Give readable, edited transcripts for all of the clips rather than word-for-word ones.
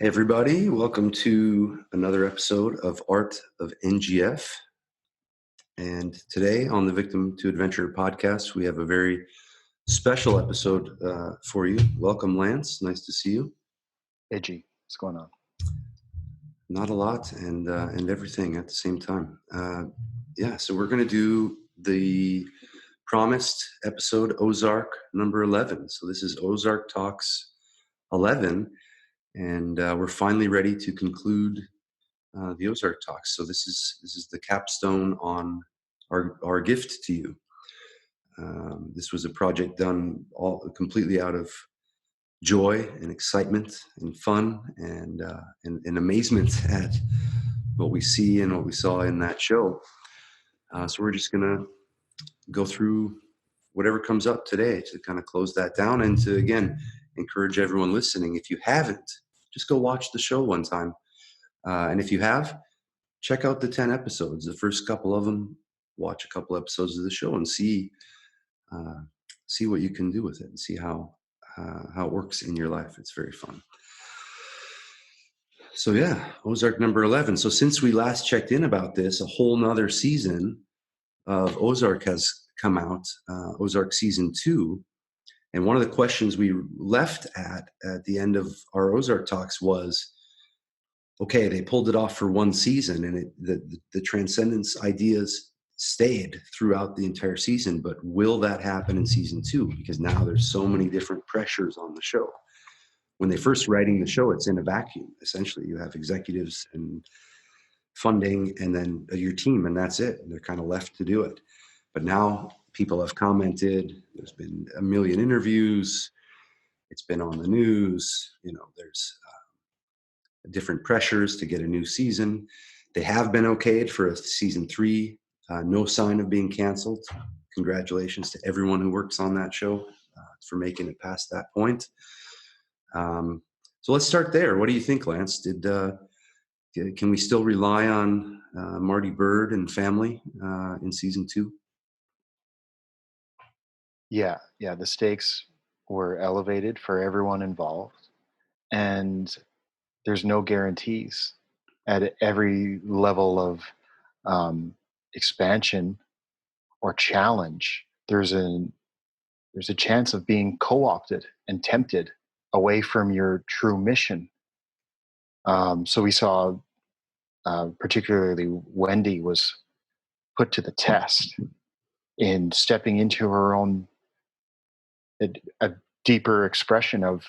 Hey everybody, welcome to another episode of Art of NGF. And today on the Victim to Adventure podcast, we have a very special episode for you. Welcome, Lance. Nice to see you. Hey G, what's going on? Not a lot and everything at the same time. So we're going to do the promised episode Ozark number 11. So this is Ozark Talks 11. And we're finally ready to conclude the Ozark Talks. So this is the capstone on our gift to you. This was a project done all completely out of joy and excitement and fun and amazement at what we see and what we saw in that show. So we're just gonna go through whatever comes up today to kind of close that down and to again encourage everyone listening. If you haven't, just go watch the show one time. And if you have, check out the 10 episodes. The first couple of them, watch a couple episodes of the show and see what you can do with it and see how it works in your life. It's very fun. So yeah, Ozark number 11. So since we last checked in about this, a whole nother season of Ozark has come out, Ozark season 2. And one of the questions we left at the end of our Ozark talks was, okay, they pulled it off for one season and the transcendence ideas stayed throughout the entire season, but will that happen in season 2? Because now there's so many different pressures on the show. When they first writing the show, it's in a vacuum. Essentially, you have executives and funding and then your team, and that's it. And they're kind of left to do it. But now people have commented, there's been a million interviews, it's been on the news, there's different pressures to get a new season. They have been okayed for a season 3, no sign of being canceled. Congratulations to everyone who works on that show for making it past that point. So let's start there. What do you think, Lance? Can we still rely on Marty Byrde and family in season 2? Yeah, the stakes were elevated for everyone involved, and there's no guarantees at every level of expansion or challenge. There's a chance of being co-opted and tempted away from your true mission. So we saw, particularly Wendy was put to the test in stepping into her own a deeper expression of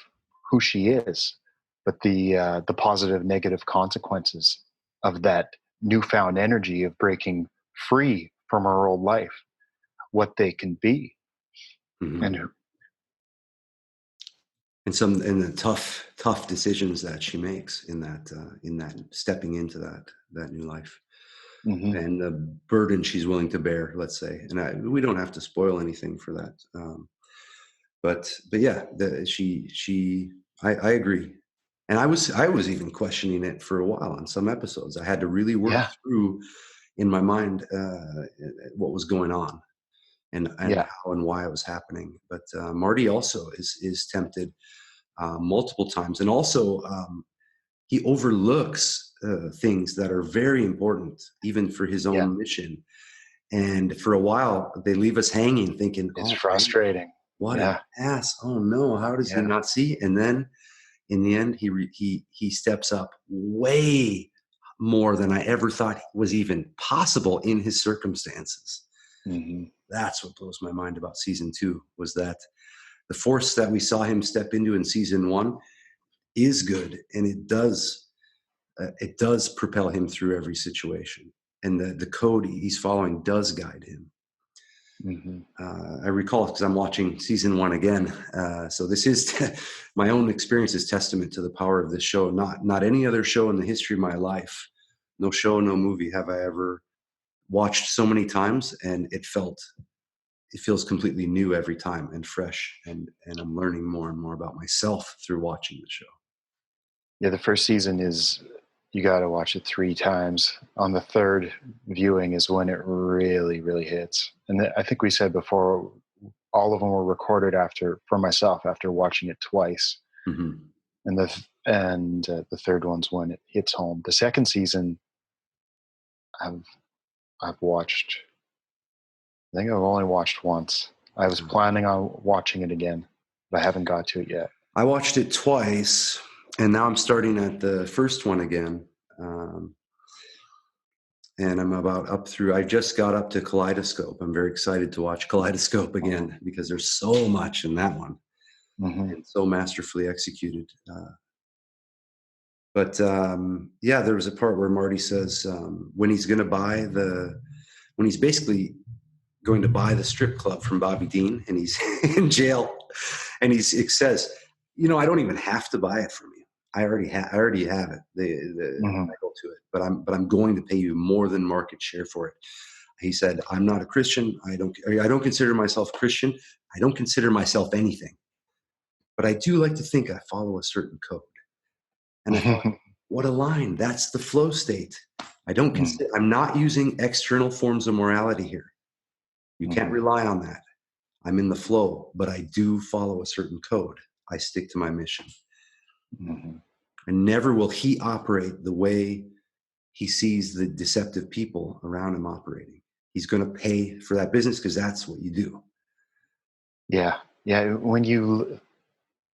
who she is, but the positive, negative consequences of that newfound energy of breaking free from her old life, what they can be, Mm-hmm. and the tough decisions that she makes in that stepping into that new life, mm-hmm. and the burden she's willing to bear. Let's say, and we don't have to spoil anything for that. But yeah, I agree. And I was even questioning it for a while on some episodes. I had to really work through in my mind what was going on and how and why it was happening. But Marty also is tempted multiple times. And also he overlooks things that are very important, even for his own mission. And for a while, they leave us hanging thinking, it's frustrating. What an ass. Oh no, how does he not see? And then in the end, he steps up way more than I ever thought was even possible in his circumstances. Mm-hmm. That's what blows my mind about season 2 was that the force that we saw him step into in season 1 is good. And it does propel him through every situation. And the code he's following does guide him. Mm-hmm. I recall because I'm watching season 1 again. So this is my own experience is testament to the power of this show. Not any other show in the history of my life. No show, no movie have I ever watched so many times, and it feels completely new every time and fresh. And I'm learning more and more about myself through watching the show. Yeah, the first season is, you got to watch it 3 times. On the third viewing is when it really, really hits. And I think we said before, all of them were recorded for myself after watching it twice. Mm-hmm. And the third one's when it hits home. The second season, I've watched. I think I've only watched once. I was planning on watching it again, but I haven't got to it yet. I watched it twice, and now I'm starting at the first one again. And I'm about up through, I just got up to Kaleidoscope. I'm very excited to watch Kaleidoscope again because there's so much in that one and so masterfully executed. But there was a part where Marty says when he's basically going to buy the strip club from Bobby Dean and he's in jail, and it says, I don't even have to buy it from you. I already have it, the title to it, but I'm going to pay you more than market share for it. He said, I'm not a Christian. I don't consider myself a Christian. I don't consider myself anything, but I do like to think I follow a certain code. And I thought, what a line. That's the flow state. I'm not using external forms of morality here. You can't rely on that. I'm in the flow, but I do follow a certain code. I stick to my mission. And never will he operate the way he sees the deceptive people around him operating. He's going to pay for that business because that's what you do. Yeah. When you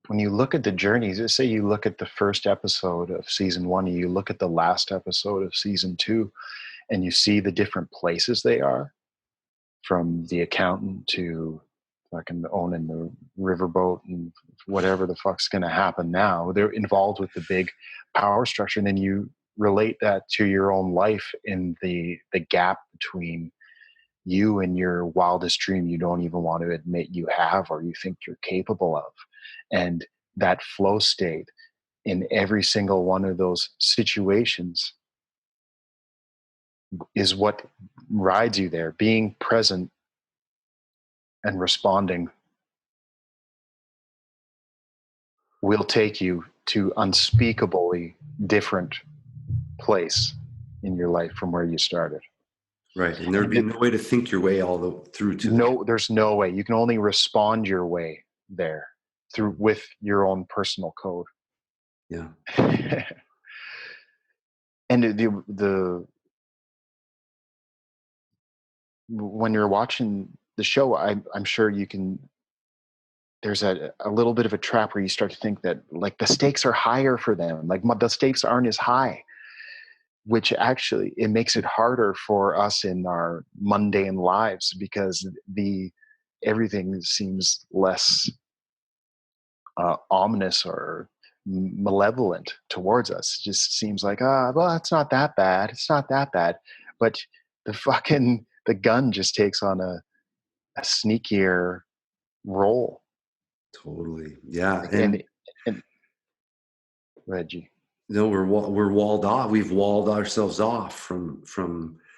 look at the journeys, say you look at the first episode of season 1, and you look at the last episode of season 2, and you see the different places they are, from the accountant to fucking owning the riverboat and whatever the fuck's going to happen now. They're involved with the big power structure. And then you relate that to your own life in the gap between you and your wildest dream you don't even want to admit you have or you think you're capable of. And that flow state in every single one of those situations is what rides you there. Being present and responding will take you to unspeakably different place in your life from where you started. Right. And there'd be no way to think your way through to that. There's no way. You can only respond your way there with your own personal code. Yeah. And when you're watching the show, I'm sure you can, there's a little bit of a trap where you start to think that like the stakes are higher for them. Like the stakes aren't as high, which actually it makes it harder for us in our mundane lives because everything seems less ominous or malevolent towards us. It just seems like, well, it's not that bad. It's not that bad. But the gun just takes on a sneakier role. Totally. Yeah. And Reggie. No, we're walled off. We've walled ourselves off from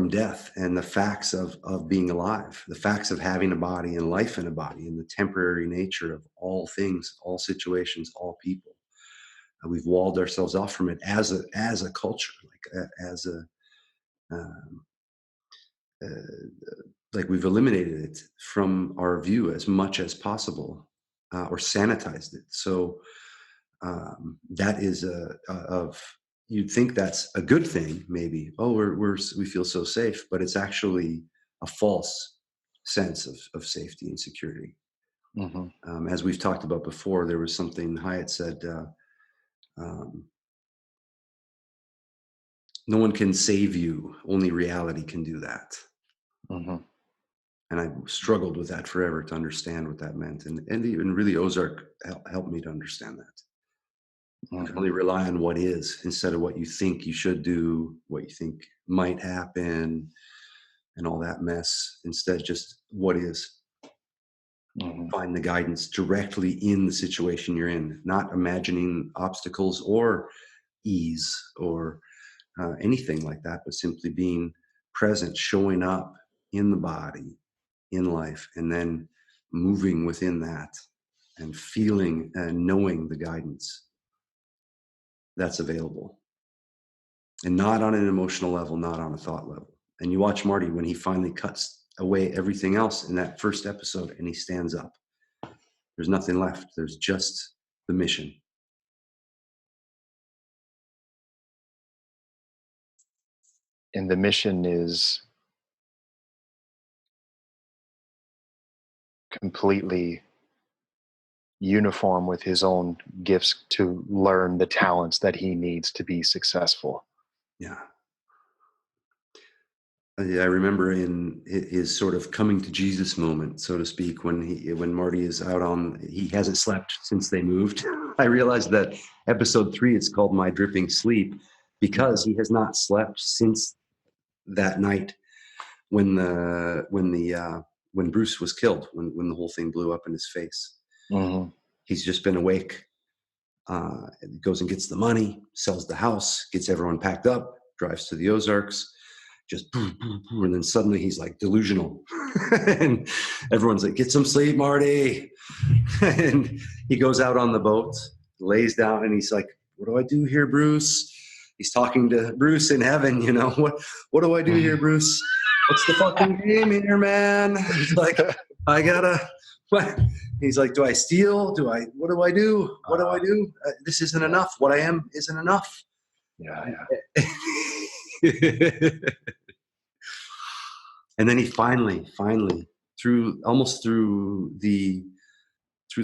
death and the facts of being alive, the facts of having a body and life in a body and the temporary nature of all things, all situations, all people. We've walled ourselves off from it as a culture, like we've eliminated it from our view as much as possible, or sanitized it. So that is you'd think that's a good thing, maybe. Oh, we feel so safe, but it's actually a false sense of safety and security. As we've talked about before, there was something Hyatt said, no one can save you, only reality can do that. And I struggled with that forever to understand what that meant. And even really Ozark helped me to understand that. You can only rely on what is instead of what you think you should do, what you think might happen, and all that mess. Instead, just what is. Find the guidance directly in the situation you're in, not imagining obstacles or ease or anything like that, but simply being present, showing up in the body, in life, and then moving within that and feeling and knowing the guidance that's available, and not on an emotional level, not on a thought level. And you watch Marty when he finally cuts away everything else in that first episode and he stands up. There's nothing left. There's just the mission. and the mission is completely uniform with his own gifts to learn the talents that he needs to be successful. Yeah. Yeah, I remember in his sort of coming to Jesus moment, so to speak, when Marty is out on, he hasn't slept since they moved. I realized that episode 3 is called My Dripping Sleep because he has not slept since that night when when Bruce was killed, when the whole thing blew up in his face. Mm-hmm. He's just been awake. Goes and gets the money, sells the house, gets everyone packed up, drives to the Ozarks, just and then suddenly he's like delusional. And everyone's like, get some sleep, Marty. And he goes out on the boat, lays down, and he's like, what do I do here, Bruce? He's talking to Bruce in heaven, you know, what do I do here, Bruce? What's the fucking game here, man? He's like, I gotta, what? He's like, do I steal? What do I do? What do I do? This isn't enough. What I am isn't enough. Yeah. And then he finally, through the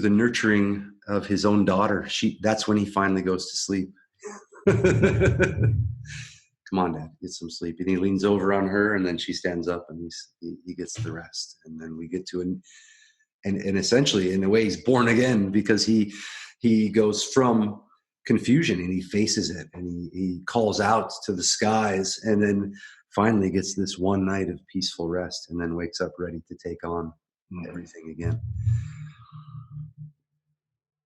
nurturing of his own daughter, that's when he finally goes to sleep. Come on, Dad, get some sleep. And he leans over on her, and then she stands up, and he gets the rest. And then we get to and essentially, in a way, he's born again, because he goes from confusion and he faces it, and he calls out to the skies, and then finally gets this one night of peaceful rest, and then wakes up ready to take on everything again.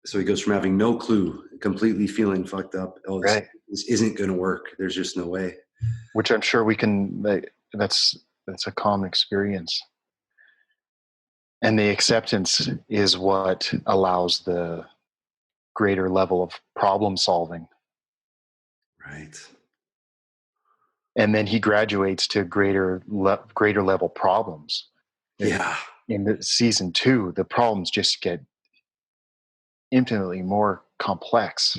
So he goes from having no clue, completely feeling fucked up. Oh, this isn't going to work. There's just no way. Which I'm sure we can. That's a common experience. And the acceptance is what allows the greater level of problem solving. Right. And then he graduates to greater level problems. Yeah. In the season 2, the problems just get infinitely more complex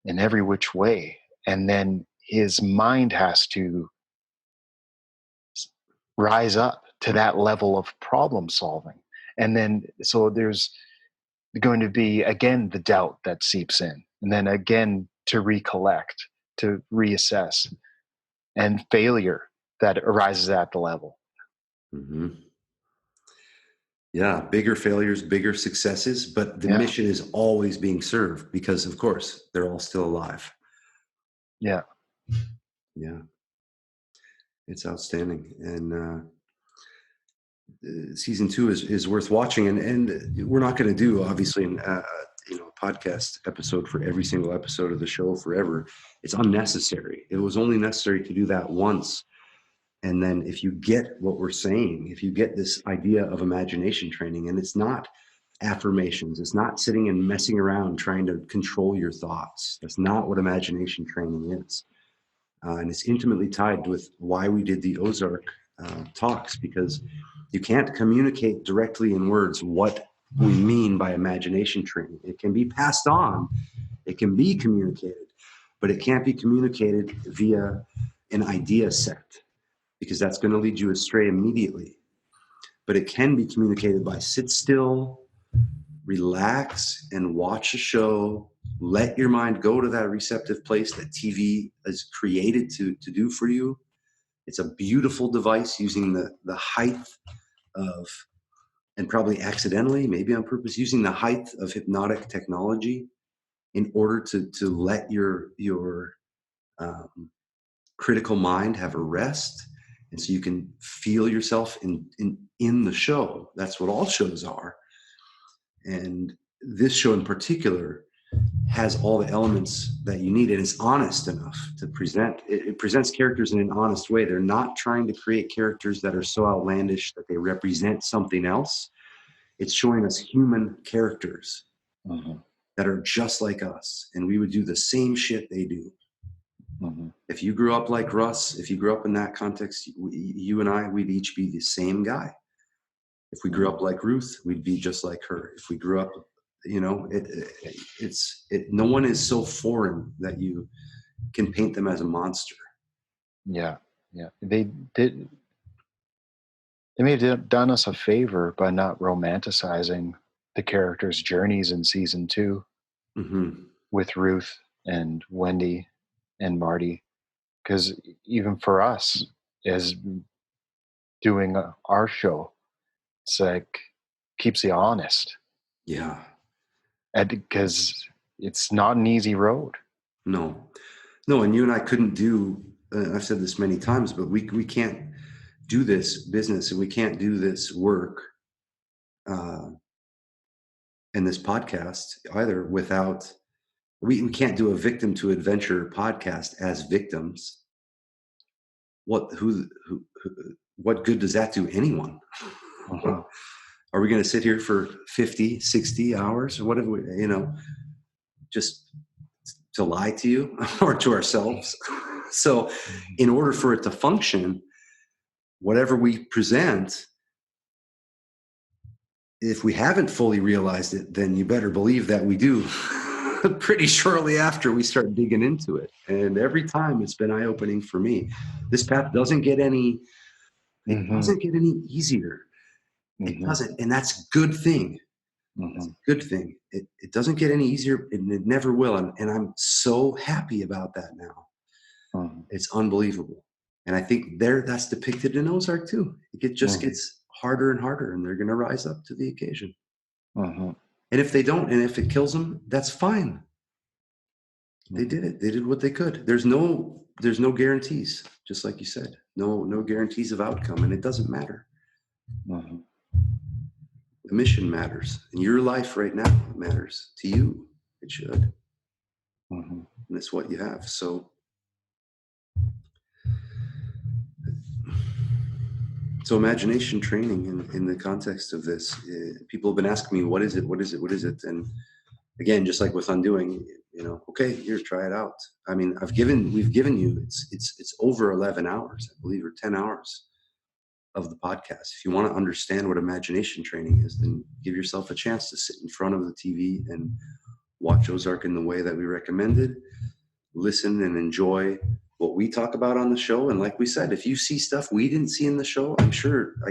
in every which way. And then his mind has to rise up to that level of problem solving. And then, so there's going to be, again, the doubt that seeps in, and then again, to recollect, to reassess, and failure that arises at the level. Mm-hmm. Yeah, bigger failures, bigger successes, but the mission is always being served because, of course, they're all still alive. Yeah. Yeah. It's outstanding. And season 2 is worth watching. And we're not going to do, obviously, a podcast episode for every single episode of the show forever. It's unnecessary. It was only necessary to do that once. And then if you get what we're saying, if you get this idea of imagination training, and it's not affirmations, it's not sitting and messing around trying to control your thoughts. That's not what imagination training is. And it's intimately tied with why we did the Ozark talks, because you can't communicate directly in words what we mean by imagination training. It can be passed on, it can be communicated, but it can't be communicated via an idea set, because that's going to lead you astray immediately. But it can be communicated by sit still, relax, and watch a show. Let your mind go to that receptive place that TV is created to do for you. It's a beautiful device, using the height of, and probably accidentally, maybe on purpose, using the height of hypnotic technology in order to let your critical mind have a rest. And so you can feel yourself in the show. That's what all shows are. And this show in particular has all the elements that you need, and it's honest enough to present. It presents characters in an honest way. They're not trying to create characters that are so outlandish that they represent something else. It's showing us human characters that are just like us, and we would do the same shit they do. If you grew up like Russ, if you grew up in that context, you and I, we'd each be the same guy. If we grew up like Ruth, we'd be just like her. If we grew up, no one is so foreign that you can paint them as a monster. Yeah. Yeah. They may have done us a favor by not romanticizing the characters' journeys in season 2 Hmm. with Ruth and Wendy and Marty. Because even for us, as doing our show, it's like keeps you honest, Yeah. and because it's not an easy road. No. No, and you and I couldn't do, I've said this many times, but we can't do this business and we can't do this work uh, and this podcast either without, we can't do a victim to adventure podcast as victims. What good does that do anyone? Mhm. Are we going to sit here for 50, 60 hours or whatever, just to lie to you or to ourselves? So in order for it to function, whatever we present, if we haven't fully realized it, then you better believe that we do pretty shortly after we start digging into it. And every time it's been eye-opening for me. This path doesn't get any, it Mhm. doesn't get any easier. It Mhm. doesn't. And that's a good thing. That's Mhm. a good thing. It doesn't get any easier and it never will. And I'm so happy about that now. Mhm. It's unbelievable. And I think that's depicted in Ozark too. Just Mhm. gets harder and harder and they're going to rise up to the occasion. Mhm. And if they don't, and if it kills them, that's fine. They Mhm. did it. They did what they could. There's no guarantees, just like you said. No guarantees of outcome, and it doesn't matter. Mhm. The mission matters. And your life right now matters. To you, it should. Mhm. And it's what you have. So imagination training in the context of this, people have been asking me, what is it? What is it? What is it? And again, just like with undoing, okay, here, try it out. I mean, we've given you, it's over 11 hours, I believe, or 10 hours of the podcast. If you want to understand what imagination training is, then give yourself a chance to sit in front of the TV and watch Ozark in the way that we recommended, listen and enjoy what we talk about on the show. And like we said, if you see stuff we didn't see in the show, I'm sure I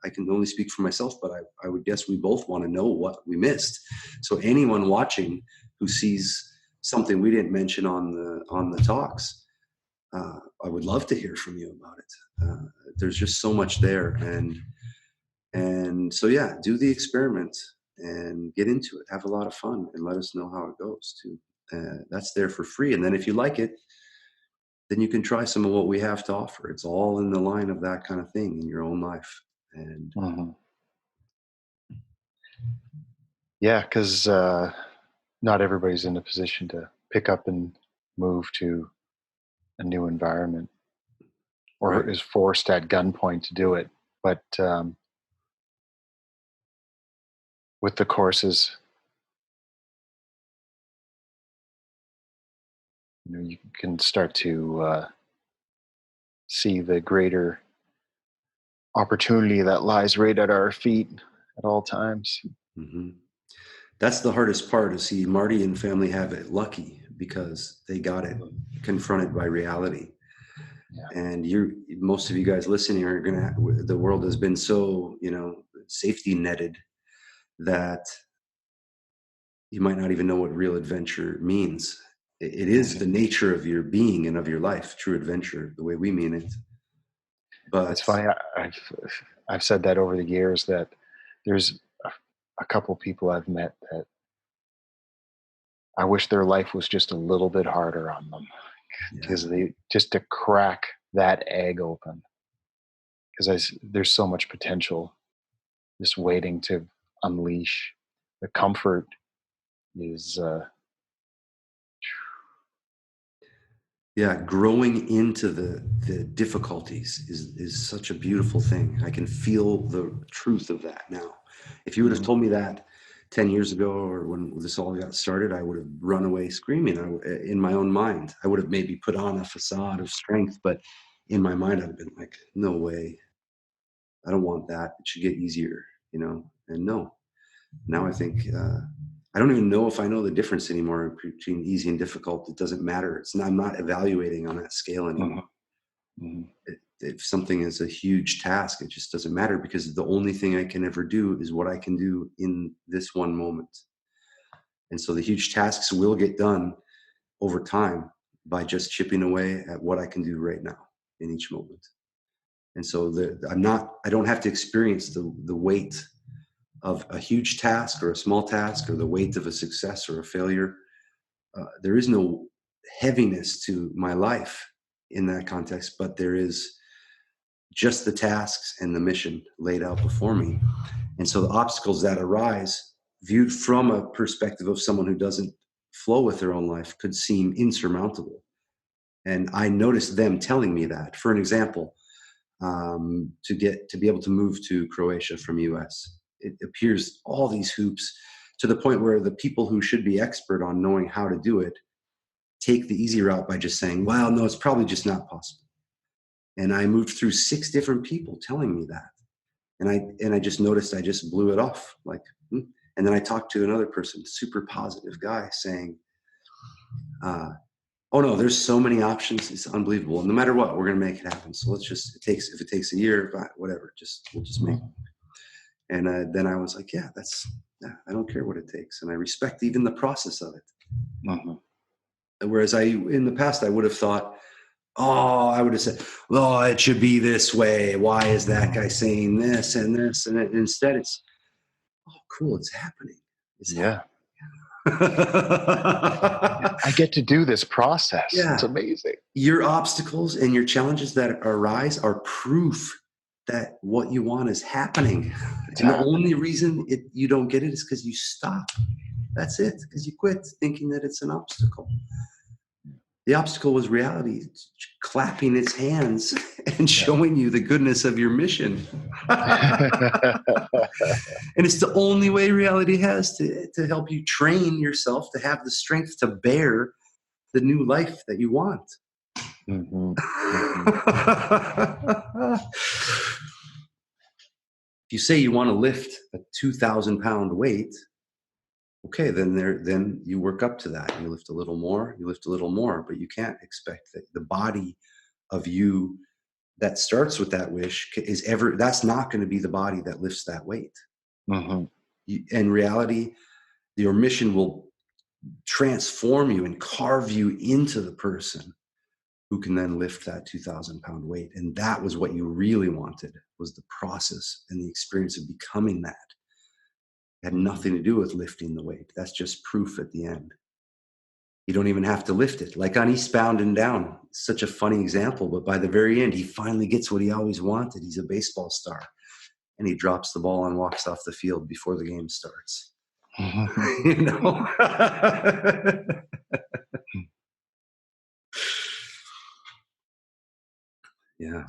can only speak for myself, but I would guess we both want to know what we missed. So anyone watching who sees something we didn't mention on the talks, I would love to hear from you about it. There's just so much there, and so yeah, do the experiment and get into it. Have a lot of fun, and let us know how it goes too. That's there for free, and then if you like it, then you can try some of what we have to offer. It's all in the line of that kind of thing in your own life, and Mhm. Yeah, because not everybody's in a position to pick up and move to a new environment or right. is forced at gunpoint to do it. But with the courses, you can start to see the greater opportunity that lies right at our feet at all times. Hmm. That's the hardest part. To see Marty and family have it lucky because they got it confronted by reality. Yeah, And most of you guys listening are gonna. The world has been so safety netted that you might not even know what real adventure means. It is the hmm nature of your being and of your life, true adventure, the way we mean it. it's But funny. I've said that over the years that there's a couple people I've met that I wish their life was just a little bit harder on them yeah, because they just to crack that egg open because there's so much potential just waiting to unleash. The comfort is yeah, growing into the difficulties is such a beautiful thing. I can feel the truth of that now. If you would have mhm, told me that 10 years ago or when this all got started, I would have run away screaming. In my own mind, I would have maybe put on a facade of strength, but in my mind, I'd have been like, no way. I don't want that. It should get easier. And no, now I think I don't even know if I know the difference anymore between easy and difficult. It doesn't matter. I'm not evaluating on that scale mhm, anymore. Mhm. If something is a huge task, it just doesn't matter because the only thing I can ever do is what I can do in this one moment. And so the huge tasks will get done over time by just chipping away at what I can do right now in each moment. And so I don't have to experience the weight of a huge task or a small task or the weight of a success or a failure. There is no heaviness to my life in that context, but there is just the tasks and the mission laid out before me. And so the obstacles that arise, viewed from a perspective of someone who doesn't flow with their own life, could seem insurmountable. And I noticed them telling me that. For an example, to be able to move to Croatia from US, it appears all these hoops to the point where the people who should be expert on knowing how to do it take the easy route by just saying, well, no, it's probably just not possible. And I moved through 6 different people telling me that. And I just noticed I just blew it off. Like, and then I talked to another person, super positive guy, saying, oh no, there's so many options. It's unbelievable. And no matter what, we're going to make it happen. So if it takes a year, whatever, we'll just make it. And then I was like, yeah, I don't care what it takes. And I respect even the process of it. Mhm. Whereas in the past, I would have thought, oh, I would have said, oh, it should be this way. Why is that guy saying this and this? And instead it's, oh, cool, it's happening. It's Yeah. happening. I get to do this process. It's Yeah. amazing. Your obstacles and your challenges that arise are proof that what you want is happening. It's And the happening. only reason you don't get it is because you stop. That's it, because you quit thinking that it's an obstacle. The obstacle was reality clapping its hands and showing you the goodness of your mission. And it's the only way reality has to help you train yourself to have the strength to bear the new life that you want. Mhm. If you say you want to lift a 2,000-pound weight, okay, then you work up to that. You lift a little more, but you can't expect that the body of you that starts with that wish that's not going to be the body that lifts that weight. Mhm. In reality, your mission will transform you and carve you into the person who can then lift that 2,000-pound weight. And that was what you really wanted, was the process and the experience of becoming that. It had nothing to do with lifting the weight. That's just proof at the end. You don't even have to lift it. Like on Eastbound and Down, such a funny example, but by the very end, he finally gets what he always wanted. He's a baseball star. And he drops the ball and walks off the field before the game starts. You know? Yeah.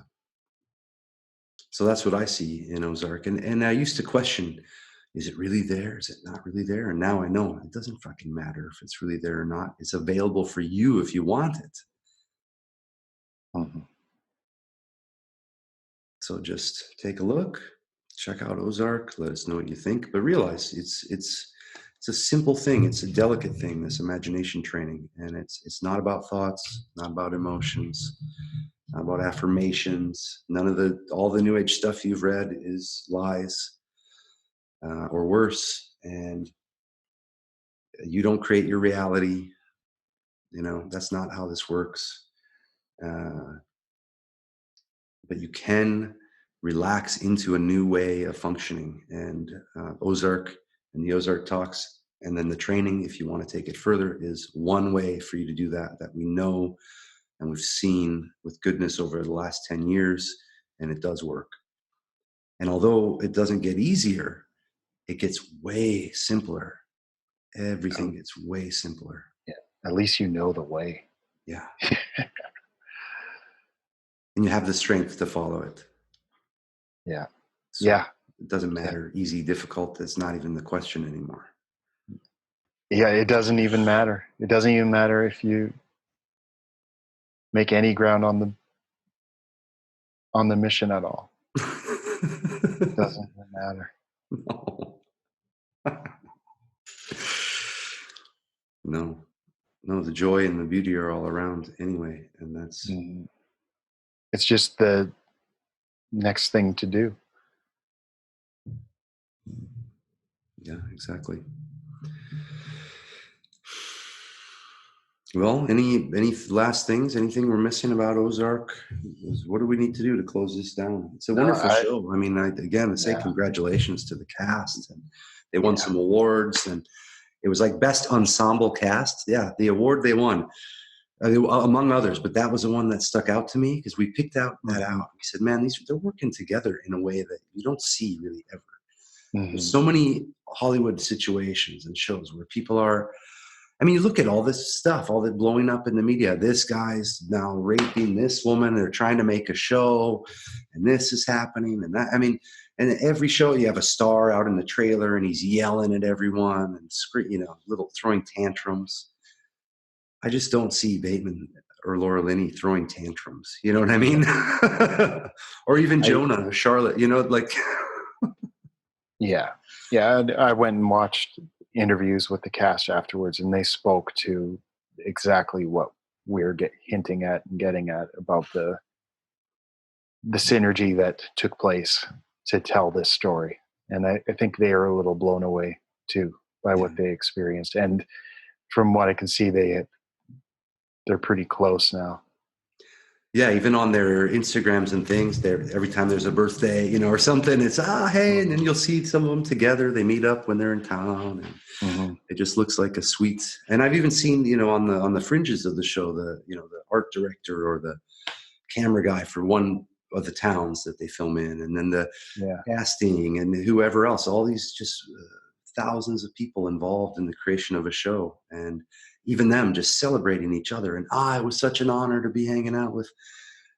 So that's what I see in Ozark. And I used to question, is it really there? Is it not really there? And now I know it doesn't fucking matter if it's really there or not. It's available for you if you want it. Mhm. So just take a look, check out Ozark, let us know what you think, but realize it's a simple thing. It's a delicate thing, this imagination training. And it's not about thoughts, not about emotions, not about affirmations. None of all the new age stuff you've read is lies, or worse. And you don't create your reality. That's not how this works. Uh, but you can relax into a new way of functioning. And Ozark and the Ozark Talks, and then the training, if you want to take it further, is one way for you to do that we know and we've seen with goodness over the last 10 years, and it does work. And although it doesn't get easier, it gets way simpler. Everything gets way simpler. Yeah. At least you know the way. Yeah. And you have the strength to follow it. Yeah. So Yeah. it doesn't matter, easy, difficult. That's not even the question anymore. Yeah. It doesn't even matter. It doesn't even matter if you make any ground on the mission at all. It doesn't even matter. No. No. No, the joy and the beauty are all around anyway. And that's Mhm. It's just the next thing to do. Yeah, exactly. Well, any last things? Anything we're missing about Ozark? What do we need to do to close this down? It's a No, wonderful show. I mean, I say yeah, congratulations to the cast, and they won yeah. some awards, and it was like best ensemble cast. Yeah, the award they won, among others, but that was the one that stuck out to me because we picked out that Hmm. out. We said, man, they're working together in a way that you don't see really ever. There's Hmm. so many Hollywood situations and shows where people are. I mean, you look at all this stuff, all that blowing up in the media. This guy's now raping this woman. They're trying to make a show, and this is happening, and that. I mean, and every show you have a star out in the trailer, and he's yelling at everyone and little throwing tantrums. I just don't see Bateman or Laura Linney throwing tantrums. You know what I mean? Or even I Jonah or Charlotte. Like. Yeah, yeah. I went and watched interviews with the cast afterwards, and they spoke to exactly what we're hinting at and getting at about the synergy that took place to tell this story. And I think they are a little blown away too by Yeah. what they experienced. And from what I can see, they're pretty close now. Yeah, even on their Instagrams and things, every time there's a birthday, or something, it's hey, and then you'll see some of them together. They meet up when they're in town, and Mm-hmm. it just looks like a sweet. And I've even seen, on the fringes of the show, the art director or the camera guy for one of the towns that they film in, and then the Yeah. casting and whoever else, all these just thousands of people involved in the creation of a show, and even them just celebrating each other. And it was such an honor to be hanging out with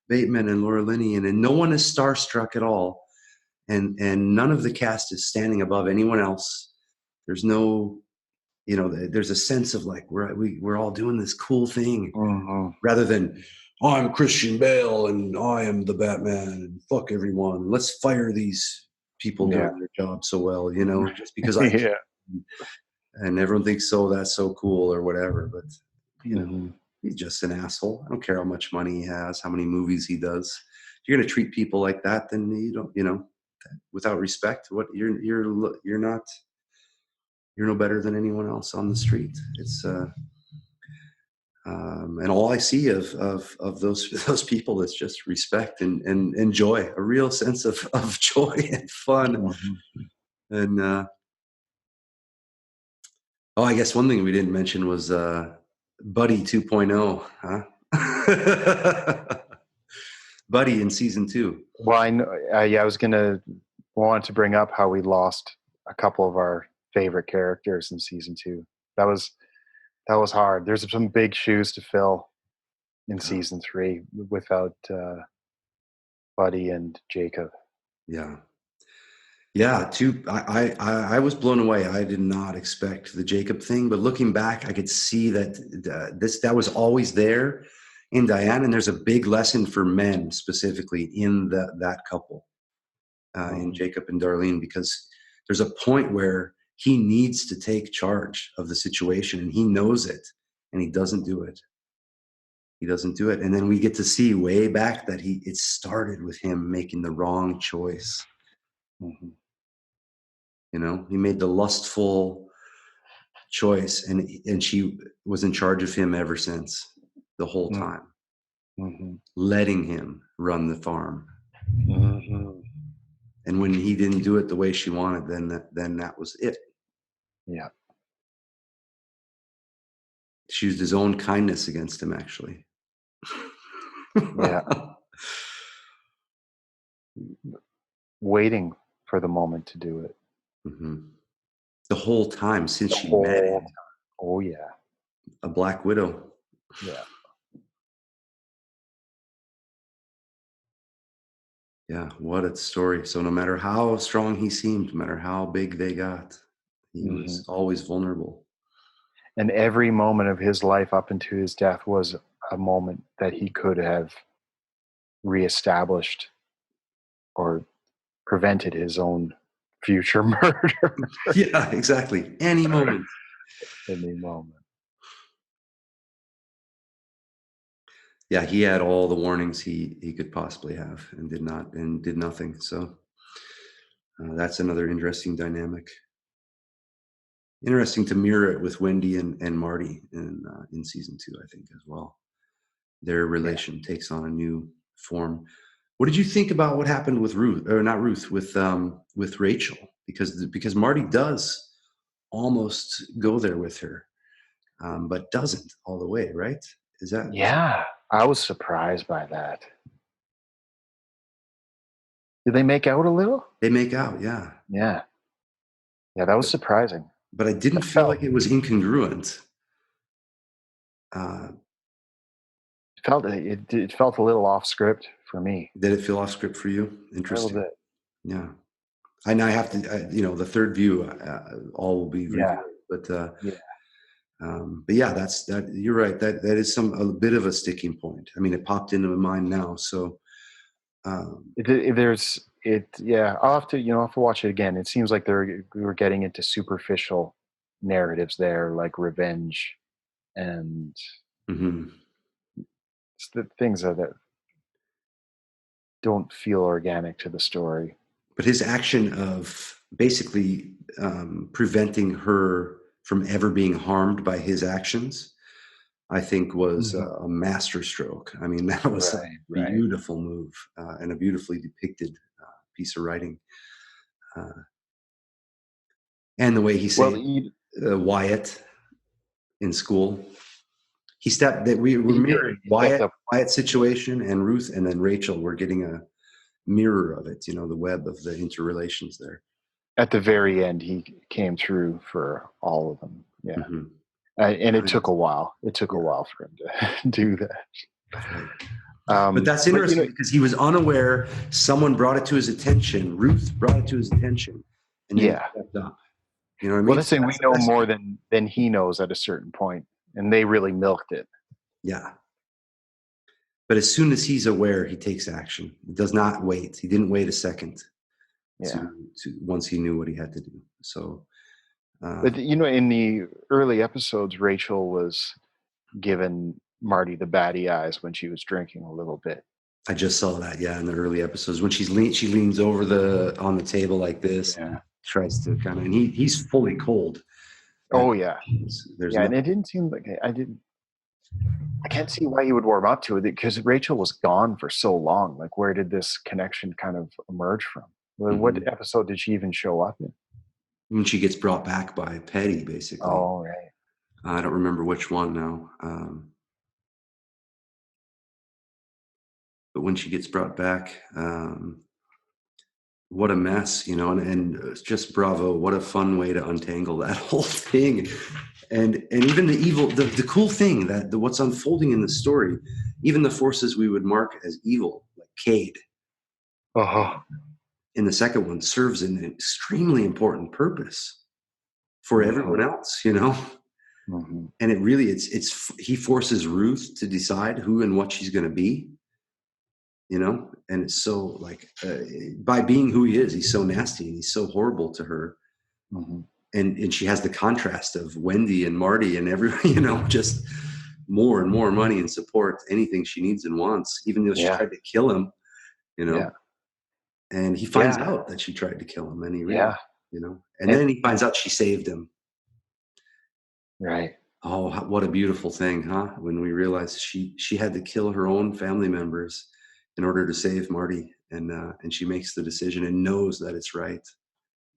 Bateman and Laura Linney, and no one is starstruck at all, and none of the cast is standing above anyone else. There's no, there's a sense of like we're all doing this cool thing, Mm-hmm. rather than I'm Christian Bale and I am the Batman and fuck everyone. Let's fire these people Yeah. doing their job so well, just because I Yeah. can. And everyone thinks, that's so cool or whatever. But Mm-hmm. he's just an asshole. I don't care how much money he has, how many movies he does. If you're going to treat people like that, then you don't, without respect, what you're not, you're no better than anyone else on the street. It's, and all I see of those people is just respect and joy, a real sense of joy and fun. Mm-hmm. And I guess one thing we didn't mention was Buddy 2.0, huh? Buddy in season 2. Well, I know. Yeah, I was want to bring up how we lost a couple of our favorite characters in season 2. That was hard. There's some big shoes to fill in Yeah. season 3 without Buddy and Jacob. Yeah. Yeah, I was blown away. I did not expect the Jacob thing, but looking back, I could see that that was always there in Diane, and there's a big lesson for men specifically in that couple, in Jacob and Darlene, because there's a point where he needs to take charge of the situation, and he knows it, and he doesn't do it. He doesn't do it, and then we get to see way back that it started with him making the wrong choice. Mm-hmm. He made the lustful choice, and she was in charge of him ever since, the whole time, Mm-hmm. letting him run the farm. Mm-hmm. And when he didn't do it the way she wanted, then that was it. Yeah. She used his own kindness against him, actually. Yeah. Waiting for the moment to do it. Mm-hmm. The whole time since The she met whole him, time. Oh yeah. a Black Widow. Yeah. Yeah, what a story. So no matter how strong he seemed, no matter how big they got, he Mm-hmm. was always vulnerable. And every moment of his life up into his death was a moment that he could have reestablished or prevented his own future murder. Yeah, exactly. Any moment. Any moment. Yeah, he had all the warnings he could possibly have, and did nothing. So that's another interesting dynamic. Interesting to mirror it with Wendy and Marty in season 2, I think, as well. Their Yeah. relation takes on a new form. What did you think about what happened with Ruth, or not Ruth, with Rachel? Because Marty does almost go there with her, but doesn't all the way, right? Is that Yeah. I was surprised by that. Did they make out a little? they make out, yeah. Yeah. Yeah, that was But, surprising. but I I didn't feel felt like it was incongruent. Uh, it felt a little off script for me. did it feel off script for you? A little Interesting. bit. Yeah. And I have to, the third view, all will be Yeah. revealed. Yeah. But yeah, that. You're right. That is a bit of a sticking point. I mean, it popped into my mind now. So um, There's it. Yeah, I'll have to watch it again. It seems like we're getting into superficial narratives there, like revenge and mhm. the things that don't feel organic to the story. But his action of basically preventing her from ever being harmed by his actions, I think, was Mhm. a master stroke. I mean, that was a Right. Right. beautiful move, and a beautifully depicted piece of writing. Uh, and the way he Well, saved Wyatt in school. He stepped that we were he did. mirroring He stepped up Wyatt's situation, and Ruth, and then Rachel were getting a mirror of it, the web of the interrelations there. at the very end. He came through for all of them. Yeah, Mhm. and it Right. took a while. It took a Yeah, while for him to do that. that's right. But that's But interesting because he was unaware. Someone brought it to his attention. Ruth brought it to his attention, and then he yeah. stepped up. You know what I Well, mean? that's So saying we know that's more than he knows at a certain point, and they really milked it. yeah. But as soon as he's aware, he takes action. He does not wait. He didn't wait a second Yeah. to once he knew what he had to do. So But uh, in the early episodes, Rachel was given Marty the batty eyes when she was drinking a little bit. I just saw that, yeah, in the early episodes when she leans over on the table like this and Yeah. tries to kind of, and he's fully cold. Oh yeah. There's Yeah, no, and it didn't seem like I didn't. I can't see why he would warm up to it because Rachel was gone for so long. Like, where did this connection kind of emerge from? What mhm. episode did she even show up in? When she gets brought back by Petty, basically. Oh, right. I don't remember which one now, but when she gets brought back, what a mess, and just bravo! What a fun way to untangle that whole thing, and even the evil, the cool thing that what's unfolding in the story, even the forces we would mark as evil, like Cade Uh huh. in the second one, serves an extremely important purpose for everyone Hmm. else. Hmm. And it really, it's he forces Ruth to decide who and what she's going to be, and it's so like by being who he is, he's so nasty and he's so horrible to her. Hmm. And she has the contrast of Wendy and Marty and everyone, just more and more money and support, anything she needs and wants, even though she Yeah. tried to kill him, you Yeah. know, and he finds Yeah. out that she tried to kill him, and he realized, Yeah. and And then he finds out she saved him. right. Oh, what a beautiful thing, huh? When we realize she had to kill her own family members in order to save Marty, and she makes the decision and knows that it's right,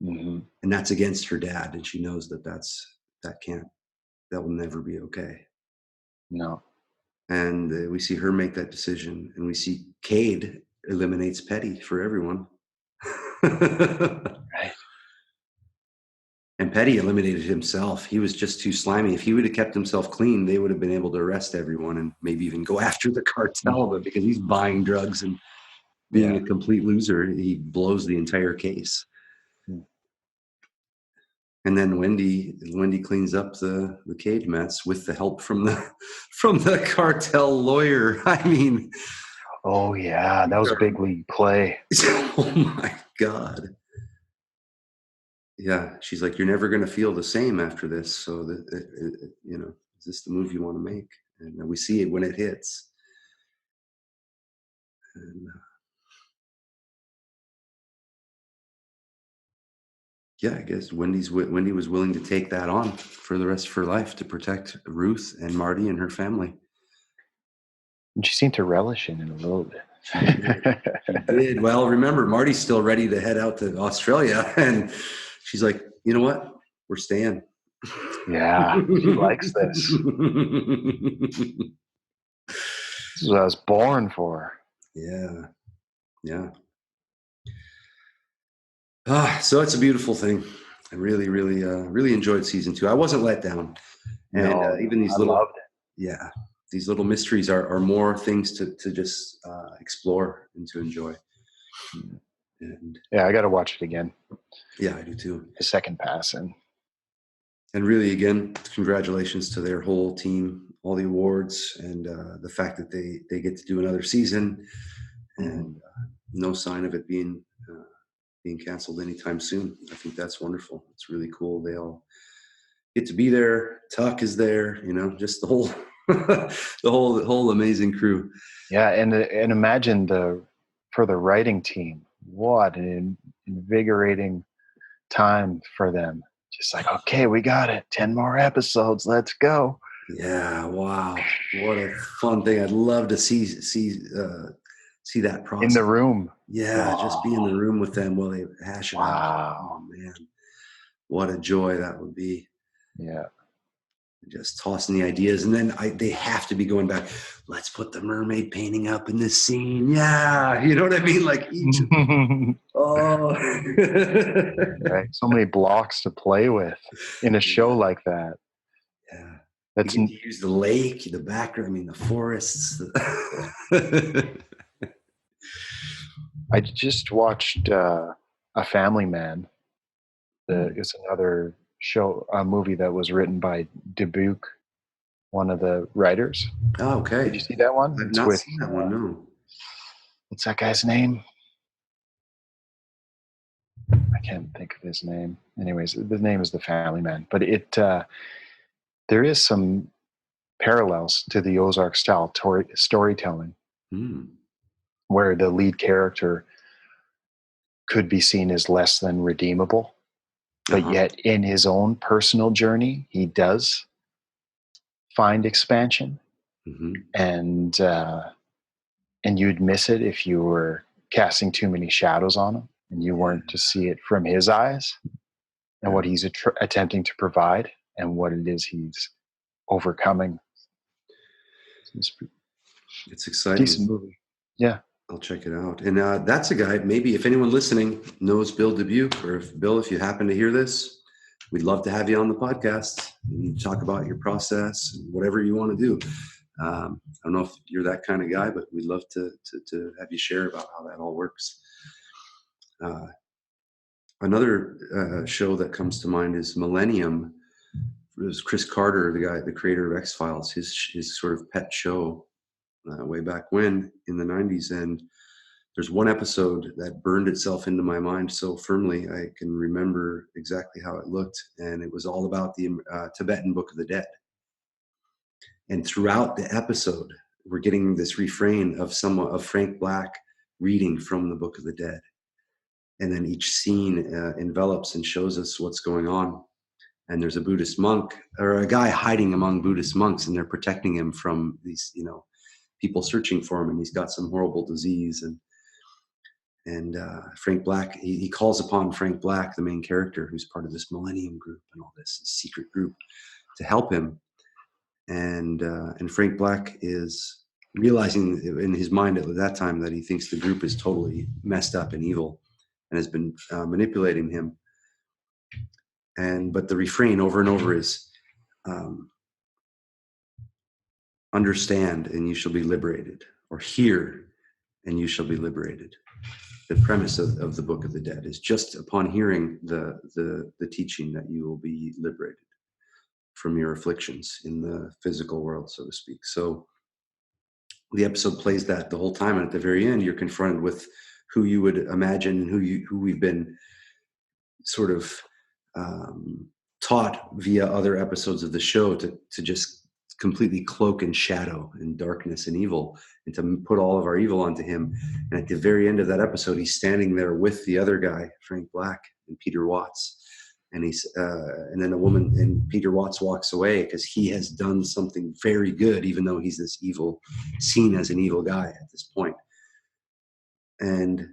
Hmm. and that's against her dad, and she knows that will never be okay. No. And we see her make that decision, and we see Cade eliminates Petty for everyone. Right. And Petty eliminated himself. He was just too slimy. If he would have kept himself clean, they would have been able to arrest everyone and maybe even go after the cartel. Mhm. But because he's buying drugs and being Yeah. a complete loser, he blows the entire case. Mm. And then Wendy cleans up the Cade mess with the help from the from the cartel lawyer. I mean, Oh yeah, that these was a are big league play. oh my God. Yeah, she's like, "You're never gonna feel the same after this, so is this the move you wanna make?" And then we see it when it hits. And yeah, I guess Wendy was willing to take that on for the rest of her life to protect Ruth and Marty and her family. And she seemed to relish in it a little bit. She did. She did. Well, remember, Marty's still ready to head out to Australia, and she's like, you know what? We're staying. Yeah, she likes this. This is what I was born for. Yeah. Yeah. So it's a beautiful thing. I really, really, really enjoyed season 2. I wasn't let down. And No, even these I little, loved it. yeah, these little mysteries are more things to just explore and to enjoy. And Yeah, I got to watch it again. yeah, I do too. The second pass, and really, again, congratulations to their whole team, all the awards, and the fact that they get to do another season, and no sign of it being canceled anytime soon. I think that's wonderful. It's really cool. They all get to be there. Tuck is there. You know, just the whole the whole amazing crew. yeah, and imagine for the writing team, what an invigorating time for them. Just like, okay, we got it. 10 more episodes. Let's go. Yeah, wow, what a fun thing! I'd love to see that process In the room. Yeah, just be in the room with them while they hash it out. Wow. Oh man, what a joy that would be! Yeah. Just tossing the ideas, and then they have to be going back. Let's put the mermaid painting up in this scene. Yeah, you know what I mean? Like each. Oh, right. So many blocks to play with in a show like that. Yeah. That's You use the lake, the background, I mean, the forests. I just watched A Family Man. It's another show, a movie that was written by Dubuque, one of the writers. Oh, okay. Did you see that one? I've not seen that one, no. What's that guy's name? I can't think of his name. Anyways, the name is The Family Man. But there is some parallels to the Ozark style storytelling, where the lead character could be seen as less than redeemable, but yet in his own personal journey, he does find expansion, and you'd miss it if you were casting too many shadows on him and you weren't to see it from his eyes and what he's attempting to provide and what it is he's overcoming. It's exciting. Decent movie. Yeah. I'll check it out. And that's a guy, maybe if anyone listening knows Bill Dubuque, or Bill, if you happen to hear this, we'd love to have you on the podcast. You talk about your process, whatever you want to do. I don't know if you're that kind of guy, but we'd love to have you share about how that all works. Another show that comes to mind is Millennium. It was Chris Carter, the creator of X-Files, his sort of pet show way back when in the 90s. And there's one episode that burned itself into my mind so firmly I can remember exactly how it looked. And it was all about the Tibetan Book of the Dead. And throughout the episode, we're getting this refrain of Frank Black reading from the Book of the Dead. And then each scene envelops and shows us what's going on. And there's a Buddhist monk or a guy hiding among Buddhist monks, and they're protecting him from these, people searching for him. And he's got some horrible disease. And Frank Black, he calls upon Frank Black, the main character, who's part of this Millennium group and all this secret group, to help him. And Frank Black is realizing in his mind at that time that he thinks the group is totally messed up and evil and has been manipulating him. But the refrain over and over is, understand and you shall be liberated, or hear and you shall be liberated. The premise of the Book of the Dead is just upon hearing the teaching that you will be liberated from your afflictions in the physical world, so to speak. So the episode plays that the whole time, and at the very end, you're confronted with who you would imagine, who we've been sort of taught via other episodes of the show to just completely cloak and shadow and darkness and evil, and to put all of our evil onto him. And at the very end of that episode, he's standing there with the other guy, Frank Black and Peter Watts. And and then and Peter Watts walks away because he has done something very good, even though he's this evil, seen as an evil guy at this point. And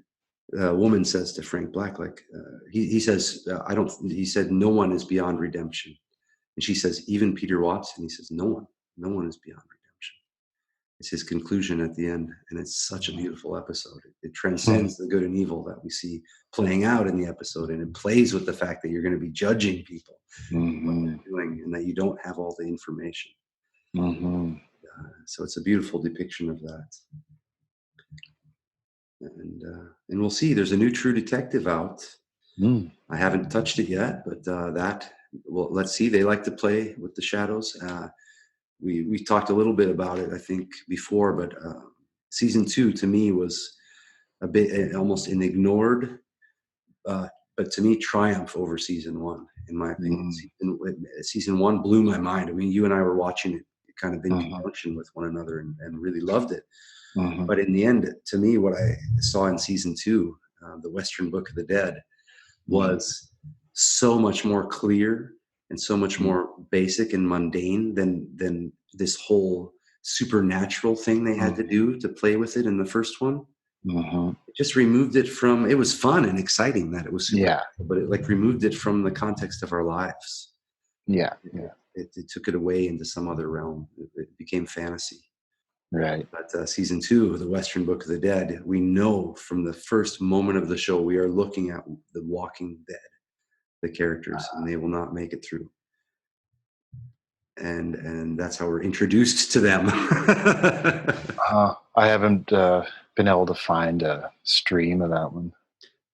a woman says to Frank Black, like, he says, he said, no one is beyond redemption. And she says, even Peter Watts? And he says, no one is beyond redemption. It's his conclusion at the end. And it's such a beautiful episode. It transcends the good and evil that we see playing out in the episode. And it plays with the fact that you're going to be judging people, what they're doing, and that you don't have all the information. So it's a beautiful depiction of that. And we'll see. There's a new True Detective out. I haven't touched it yet, but well, let's see. They like to play with the shadows. We talked a little bit about it, I think, before, but season 2 to me was a bit almost an ignored, but to me triumph over season 1, in my opinion. Season 1 blew my mind. I mean, you and I were watching it kind of in conjunction with one another and really loved it. But in the end, to me, what I saw in season 2, the Western Book of the Dead, was so much more clear and so much more basic and mundane than this whole supernatural thing they had to do to play with it in the first one. It just removed it from, it was fun and exciting that it was supernatural, but it like removed it from the context of our lives. It took it away into some other realm. It became fantasy. Right. But season 2 of the Western Book of the Dead, we know from the first moment of the show, we are looking at the Walking Dead, the characters, and they will not make it through. And that's how we're introduced to them. I haven't been able to find a stream of that one.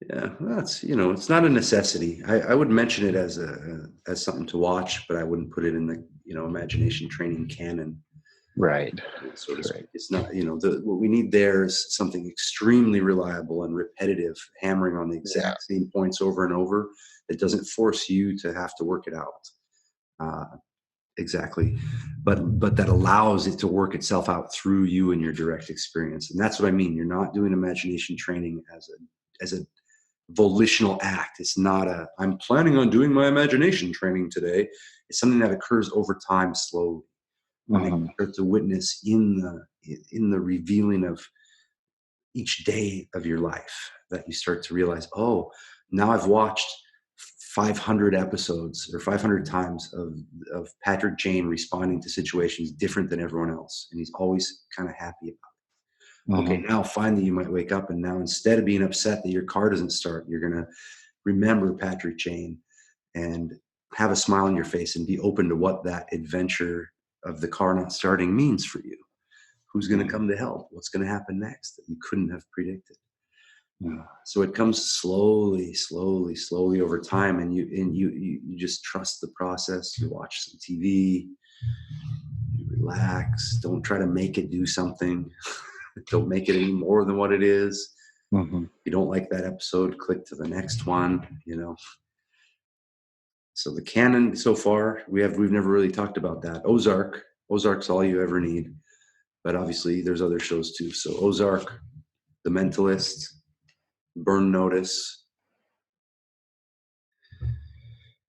Yeah, that's, it's not a necessity. I would mention it as something to watch, but I wouldn't put it in the imagination training canon. Right. So to speak. It's not, what we need there is something extremely reliable and repetitive, hammering on the exact same points over and over. That doesn't force you to have to work it out. Exactly. But that allows it to work itself out through you and your direct experience. And that's what I mean. You're not doing imagination training as a volitional act. It's not I'm planning on doing my imagination training today. It's something that occurs over time slowly. When you start to witness in the revealing of each day of your life, that you start to realize, oh, now I've watched 500 episodes or 500 times of Patrick Jane responding to situations different than everyone else, and he's always kind of happy about it. Okay, now finally you might wake up, and now instead of being upset that your car doesn't start, you're going to remember Patrick Jane and have a smile on your face and be open to what that adventure of the car not starting means for you. Who's going to come to help? What's going to happen next that you couldn't have predicted? So it comes slowly over time, and you just trust the process. You watch some TV, you relax. Don't try to make it do something. Don't make it any more than what it is. If you don't like that episode, click to the next one. So the canon so far, we've never really talked about that. Ozark's all you ever need, but obviously there's other shows too. So Ozark, The Mentalist, Burn Notice.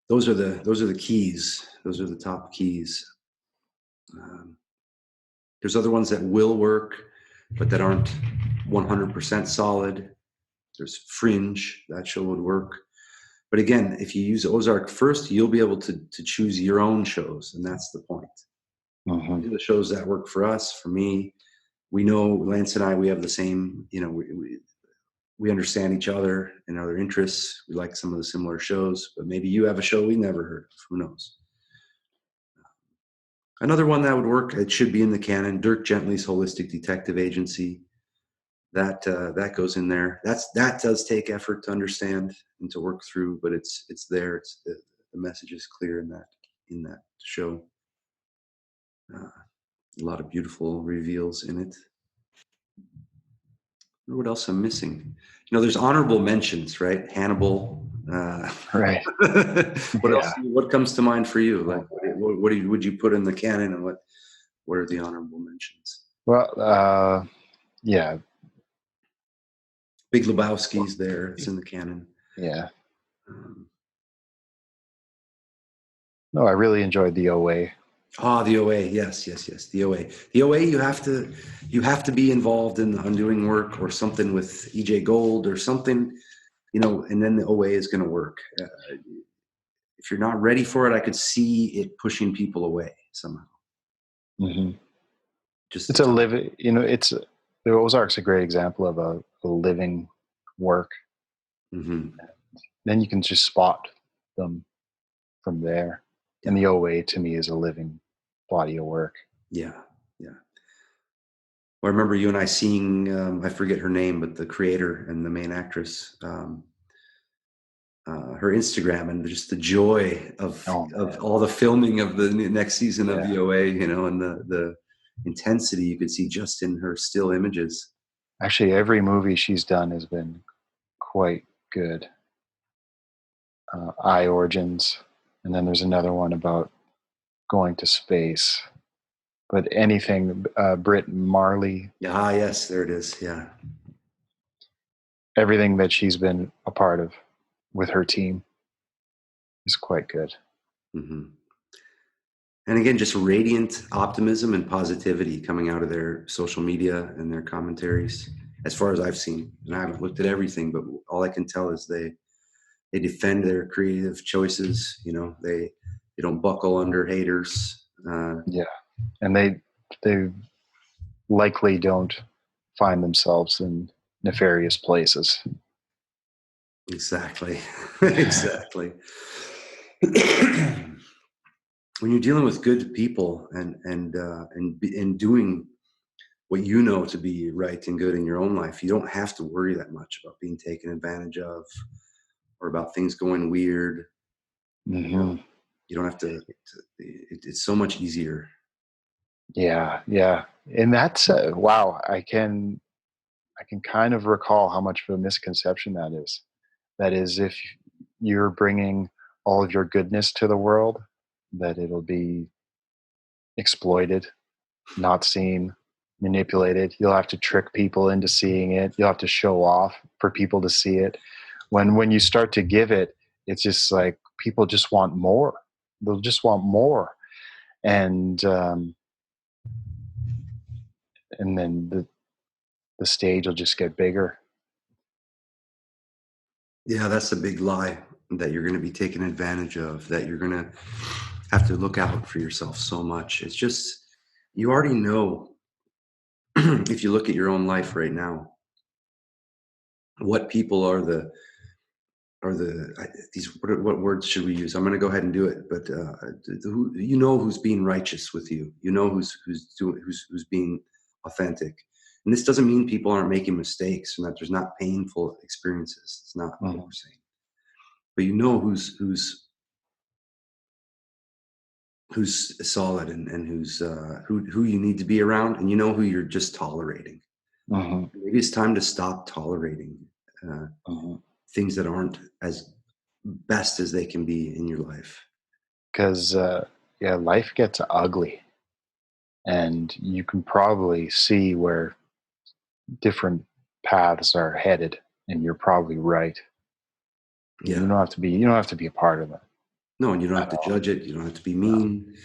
Those are the keys. Those are the top keys. There's other ones that will work, but that aren't 100% solid. There's Fringe. That show would work. But again, if you use Ozark first, you'll be able to choose your own shows, and that's the point. The shows that work for us, for me, we know Lance and I, we have the same, we understand each other and other interests. We like some of the similar shows, but maybe you have a show we never heard of. Who knows? Another one that would work, it should be in the canon, Dirk Gently's Holistic Detective Agency. That goes in there. That does take effort to understand and to work through, but it's there. It's the message is clear in that show. A lot of beautiful reveals in it. What else I'm missing? There's honorable mentions, right? Hannibal. Right. What else? What comes to mind for you? Like, what would you put in the canon, and what What are the honorable mentions? Well, yeah, Big Lebowski's there. It's in the canon. yeah. Um, No, I really enjoyed the OA. the OA. Yes, yes, yes. The OA. The OA. You have to be involved in the undoing work or something with EJ Gold or something, and then the OA is going to work. If you're not ready for it, I could see it pushing people away somehow. Hmm. Just It's the a time. living, the Ozark's a great example of a living work. Mm-hmm. Then you can just spot them from there. And Yeah, the OA to me is a living body of work. yeah, yeah. Well, I remember you and I seeing, I forget her name, but the creator and the main actress, her Instagram, and just the joy of Oh of man, all the filming of the next season of yeah. the OA, and the intensity you could see just in her still images. Actually, every movie she's done has been quite good. Eye Origins, and then there's another one about going to space. But anything, Brit Marley, Yeah, yes, there it is. Yeah. everything that she's been a part of with her team is quite good. Hmm. And again, just radiant optimism and positivity coming out of their social media and their commentaries, as far as I've seen. And I haven't looked at everything, but all I can tell is they defend their creative choices. They don't buckle under haters. Yeah, and they likely don't find themselves in nefarious places. Exactly. Exactly. When you're dealing with good people and doing what you know to be right and good in your own life, you don't have to worry that much about being taken advantage of or about things going weird. You know, Hmm. you don't have it's so much easier. Yeah, yeah, and that's wow. I can kind of recall how much of a misconception that is. That is, if you're bringing all of your goodness to the world, that it'll be exploited, not seen, manipulated. You'll have to trick people into seeing it. You'll have to show off for people to see it. When you start to give it, it's just like people just want more. They'll just want more, and then the stage will just get bigger. Yeah, that's a big lie, that you're going to be taken advantage of, that you're going to have to look out for yourself so much. It's just, you already know, if you look at your own life right now, what people these, what words should we use? I'm going to go ahead and do it, but who's being righteous with you. Who's being authentic. And this doesn't mean people aren't making mistakes and that there's not painful experiences. It's not what Mhm. we're saying. But who's solid, and who you need to be around, and who you're just tolerating. Mhm. Maybe it's time to stop tolerating uh, Mhm. things that aren't as best as they can be in your life. Because yeah, life gets ugly, and you can probably see where different paths are headed, and you're probably right. Yeah. You don't have to be a part of it No, and you don't at have to all. judge it. You don't have to be No. mean,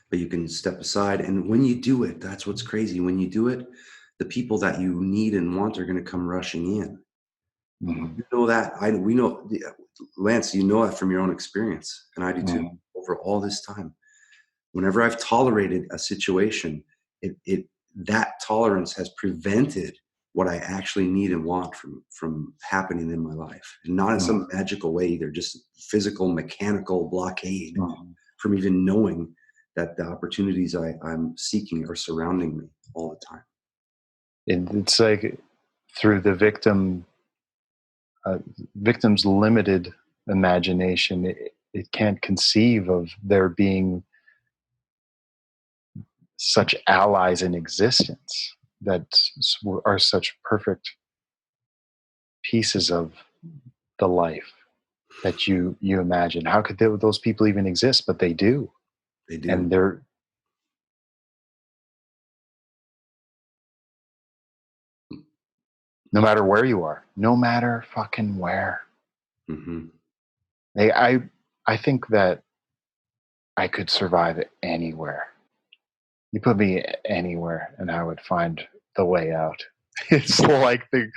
but you can step aside. And when you do it, that's what's crazy. When you do it, the people that you need and want are going to come rushing in. Mhm. You know that. We know, Lance. You know that from your own experience, and I do too. Mhm. Over all this time, whenever I've tolerated a situation, it that tolerance has prevented what I actually need and want from happening in my life, and not in some Mhm. magical way either, just physical, mechanical blockade Mhm. from even knowing that the opportunities I'm seeking are surrounding me all the time. It's like through the victim's limited imagination, it can't conceive of there being such allies in existence that are such perfect pieces of the life that you imagine. How could those people even exist? But they do, They and do. no matter where you are, no matter fucking where. Mm-hmm. I think that I could survive anywhere. You put me anywhere and I would find the way out. It's like the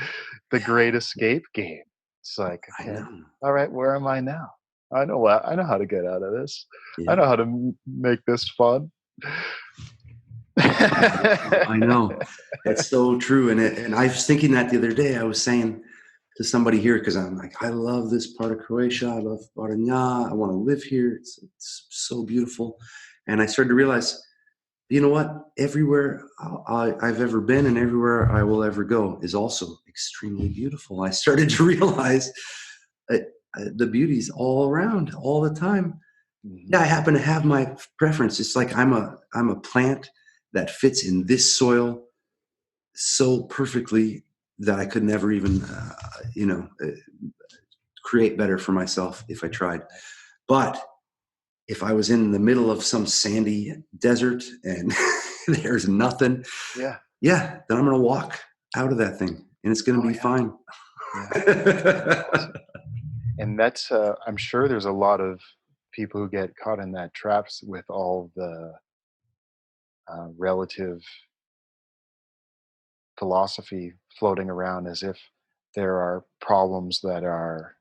great escape game. It's like, I okay, know. all right, where am I now? I know how to get out of this. I Yeah. know how to make this fun. I know. It's so true. And I was thinking that the other day. I was saying to somebody here, because I'm like, I love this part of Croatia. I love Baranja. I want to live here. It's so beautiful. And I started to realize, you know what? Everywhere I've ever been and everywhere I will ever go is also extremely beautiful. I started to realize the beauty's all around, all the time. Yeah, I happen to have my preference. It's like I'm a plant that fits in this soil so perfectly that I could never even, create better for myself if I tried. But if I was in the middle of some sandy desert and there's nothing, Yeah. yeah, then I'm going to walk out of that thing and it's going to be fine. Yeah. Awesome. And that's, I'm sure there's a lot of people who get caught in that traps with all the relative philosophy floating around as if there are problems that are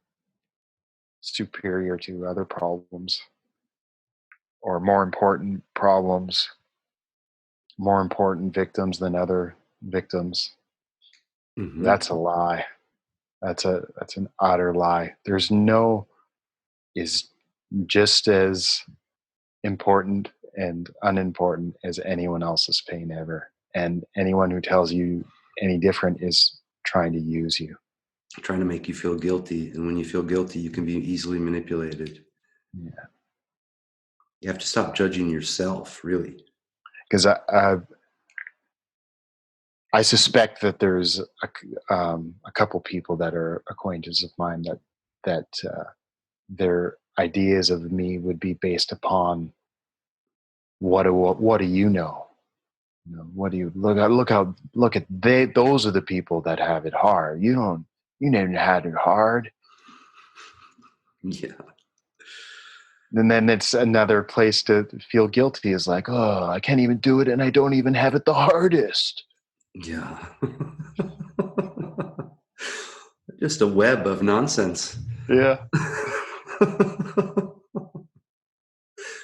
superior to other problems or more important problems, more important victims than other victims. Mm-hmm. That's a lie. That's an utter lie. There's no is just as important and unimportant as anyone else's pain ever. And anyone who tells you any different is trying to use you. Trying to make you feel guilty. And when you feel guilty, you can be easily manipulated. Yeah. You have to stop judging yourself, really. Because I suspect that there's a couple people that are acquaintances of mine that their ideas of me would be based upon what do you know? You know, what do you look at they those are the people that have it hard. You never had it hard. Yeah. And then it's another place to feel guilty is like, oh, I can't even do it and I don't even have it the hardest. Yeah. Just a web of nonsense. Yeah.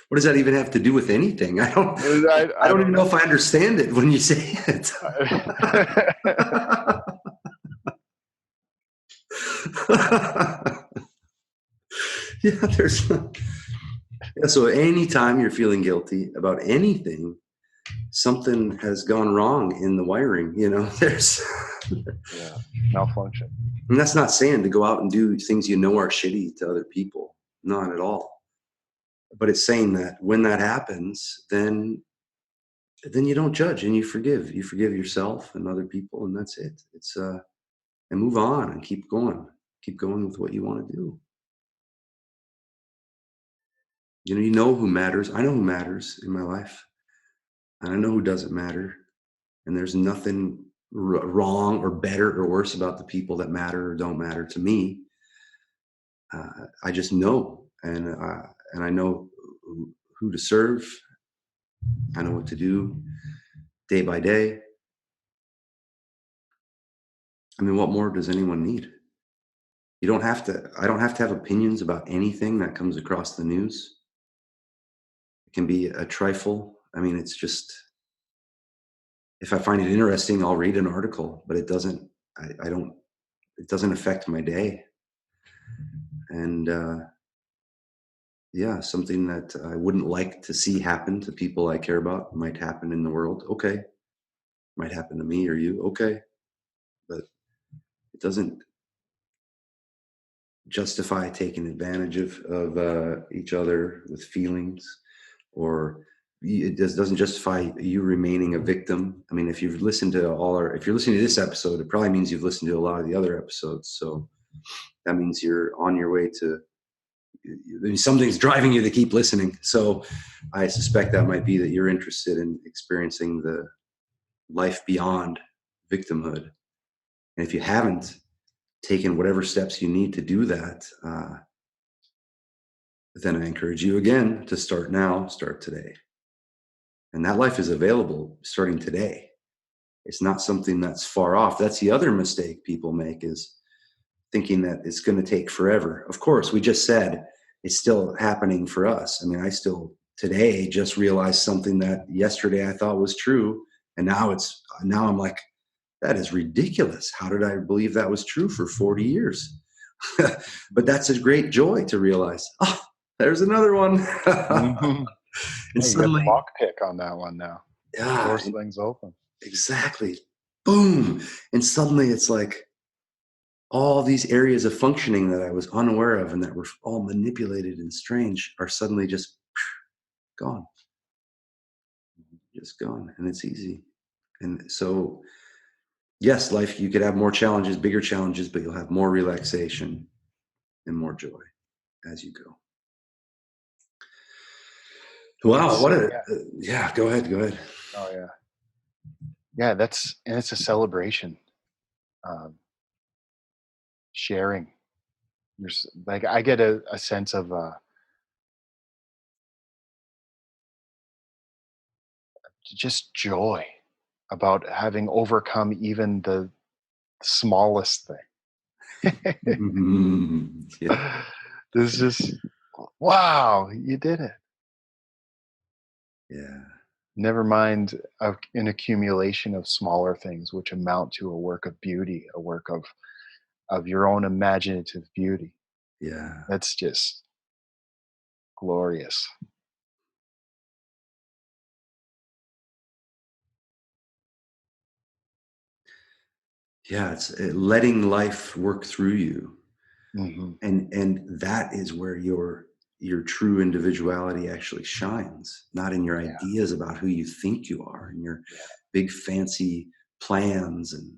What does that even have to do with anything? I I don't even don't know know. if I understand it when you say it. Yeah, so anytime you're feeling guilty about anything, something has gone wrong in the wiring, there's Yeah. Malfunction. and that's not saying to go out and do things are shitty to other people. Not at all. But it's saying that when that happens, then you don't judge and you forgive. You forgive yourself and other people, and that's it. It's and move on and keep going. Keep going with what you want to do. You know who matters. I know who matters in my life, and I know who doesn't matter. And there's nothing wrong or better or worse about the people that matter or don't matter to me. I just know, and I know who to serve. I know what to do day by day. I mean, what more does anyone need? You don't have to. I don't have to have opinions about anything that comes across the news. It can be a trifle. I mean, it's just if I find it interesting, I'll read an article, but it doesn't. I don't. It doesn't affect my day. And yeah, something that I wouldn't like to see happen to people I care about might happen in the world. Okay, might happen to me or you. Okay, but it doesn't justify taking advantage of each other with feelings, or it just doesn't justify you remaining a victim. I mean, if you've listened to if you're listening to this episode, it probably means you've listened to a lot of the other episodes. So that means you're on your way to something's driving you to keep listening. So I suspect that might be that you're interested in experiencing the life beyond victimhood And if you haven't taken whatever steps you need to do that, then I encourage you again to start now, start today. And that life is available starting today. It's not something that's far off. That's the other mistake people make, is thinking that it's going to take forever. Of course, we just said it's still happening for us. I mean, I still today just realized something that yesterday I thought was true. And now I'm like, that is ridiculous. How did I believe that was true for 40 years? But that's a great joy to realize, oh, there's another one. Mhm. And Hey, you got the suddenly, lockpick on that one now. yeah, Force things open. exactly. Boom. And suddenly it's like all these areas of functioning that I was unaware of and that were all manipulated and strange are suddenly just gone, just gone. And it's easy. And so, yes, life, you could have more challenges, bigger challenges, but you'll have more relaxation and more joy as you go. Wow. It's What a, yeah. yeah, go ahead. Go ahead. Oh yeah. Yeah, it's a celebration. Um, Sharing. There's like I get a sense of just joy about having overcome even the smallest thing. Yeah. There's just wow, you did it. Yeah. Never mind an accumulation of smaller things which amount to a work of beauty, a work of your own imaginative beauty. Yeah. That's just glorious. Yeah. It's letting life work through you. Hmm. And that is where your true individuality actually shines, not in your Yeah, ideas about who you think you are and your yeah, big fancy plans and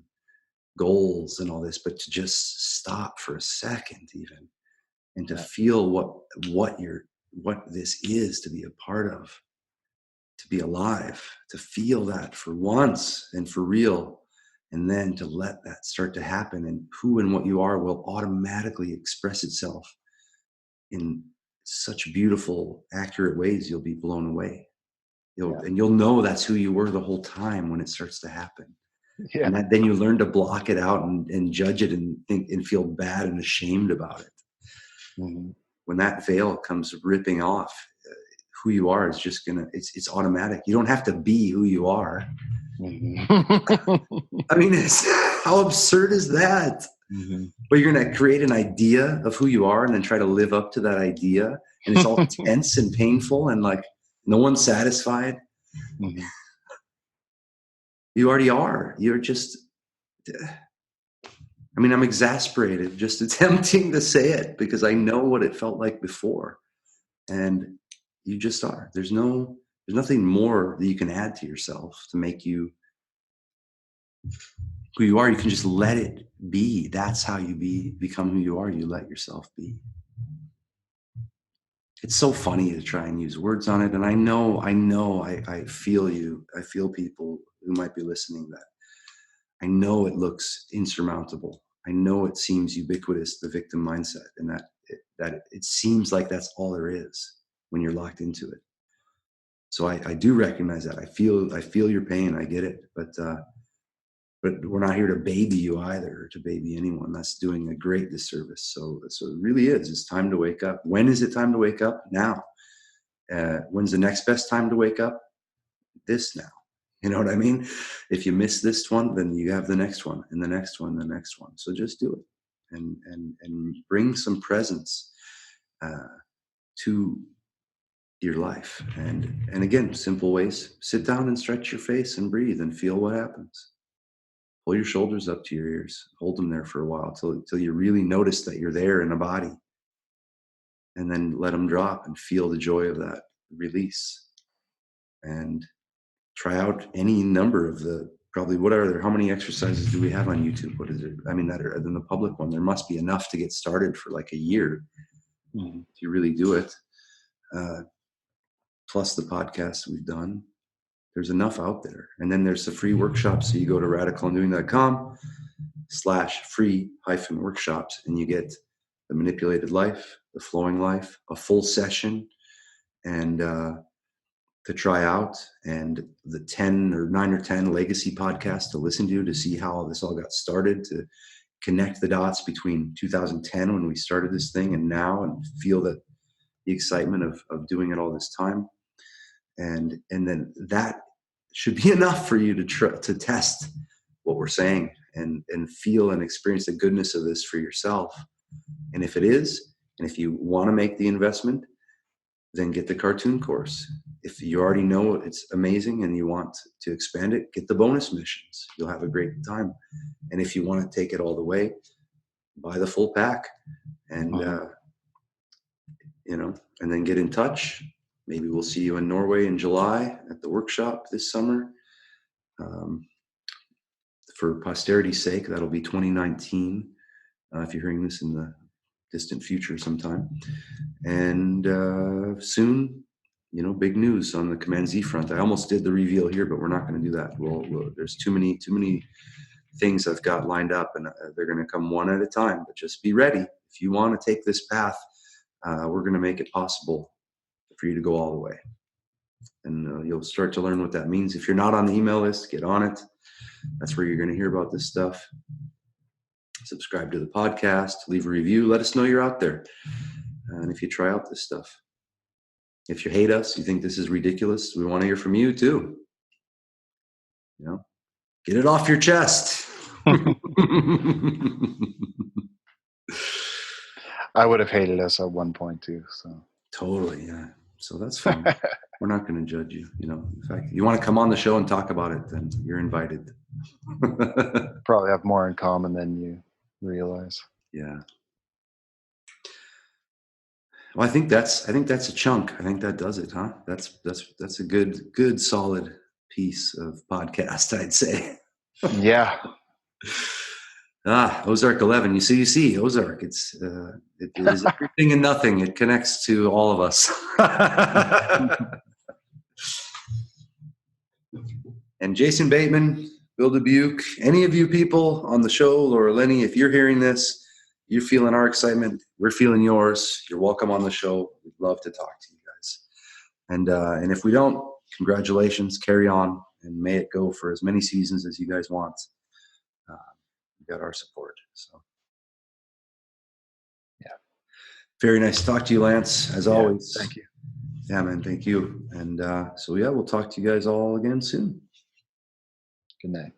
goals and all this, but to just stop for a second even and to yeah, feel what this is to be a part of, to be alive, to feel that for once and for real, and then to let that start to happen, and who and what you are will automatically express itself in such beautiful, accurate ways. You'll be blown away. yeah, You'll know that's who you were the whole time when it starts to happen. yeah. And that then you learn to block it out and judge it and think and feel bad and ashamed about it. Hmm. When that veil comes ripping off, who you are is just it's automatic. You don't have to be who you are. Hmm. I mean, how absurd is that? Hmm. But you're going to create an idea of who you are and then try to live up to that idea. And it's all tense and painful and like no one's satisfied. Hmm. You already are. You're just, I mean, I'm exasperated just attempting to say it because I know what it felt like before. And you just are. There's nothing more that you can add to yourself to make you who you are. You can just let it be. That's how you become who you are. You let yourself be. It's so funny to try and use words on it. And I feel you. I feel people who might be listening that I know it looks insurmountable. I know it seems ubiquitous, the victim mindset, and that it seems like that's all there is when you're locked into it. So I do recognize that. I feel your pain. I get it. But we're not here to baby you either, or to baby anyone. That's doing a great disservice. So it really is. It's time to wake up. When is it time to wake up? Now. When's the next best time to wake up? This now. You know what I mean? If you miss this one, then you have the next one, and the next one, the next one. So just do it, and bring some presence to your life. And again, simple ways: sit down and stretch your face and breathe and feel what happens. Pull your shoulders up to your ears. Hold them there for a while till you really notice that you're there in a body, and then let them drop and feel the joy of that release. And try out any number of the probably what are there? How many exercises do we have on YouTube? What is it? I mean, that are than the public one. There must be enough to get started for like a year Hmm. if you really do it. Uh, Plus the podcasts we've done. There's enough out there. And then there's the free workshops. So you go to radicalandoing.com, /free-workshops, and you get the manipulated life, the flowing life, a full session, and to try out, and the 9 or 10 legacy podcasts to listen to see how this all got started, to connect the dots between 2010 when we started this thing and now, and feel that the excitement of doing it all this time. And then that should be enough for you to test what we're saying and feel and experience the goodness of this for yourself. And if it is, and if you want to make the investment, then get the cartoon course. If you already know it's amazing and you want to expand it, get the bonus missions. You'll have a great time. And if you want to take it all the way, buy the full pack, and and then get in touch. Maybe we'll see you in Norway in July at the workshop this summer. For posterity's sake, that'll be 2019. If you're hearing this in the distant future sometime. And soon, big news on the Command Z front. I almost did the reveal here, but we're not going to do that. There's too many things I've got lined up, and they're going to come one at a time. But just be ready. If you want to take this path, we're going to make it possible for you to go all the way. And you'll start to learn what that means. If you're not on the email list, get on it. That's where you're going to hear about this stuff. Subscribe to the podcast, leave a review, let us know you're out there. And if you try out this stuff, if you hate us, you think this is ridiculous, we want to hear from you too. Get it off your chest. I would have hated us at one point too. So totally, yeah. So that's fine. We're not going to judge you. In fact, you want to come on the show and talk about it, then you're invited. Probably have more in common than you realize. Yeah. Well, I think that's a chunk. I think that does it, huh? That's a good solid piece of podcast, I'd say. Yeah. Ozark11. You see, Ozark. It is everything and nothing. It connects to all of us. And Jason Bateman, Bill Dubuque, any of you people on the show, Laura Lenny, if you're hearing this, you're feeling our excitement, we're feeling yours. You're welcome on the show. We'd love to talk to you guys. And if we don't, congratulations. Carry on, and may it go for as many seasons as you guys want. You got our support. So, yeah. Very nice to talk to you, Lance, as always. Thank you. Yeah, man. Thank you. And we'll talk to you guys all again soon. Good night.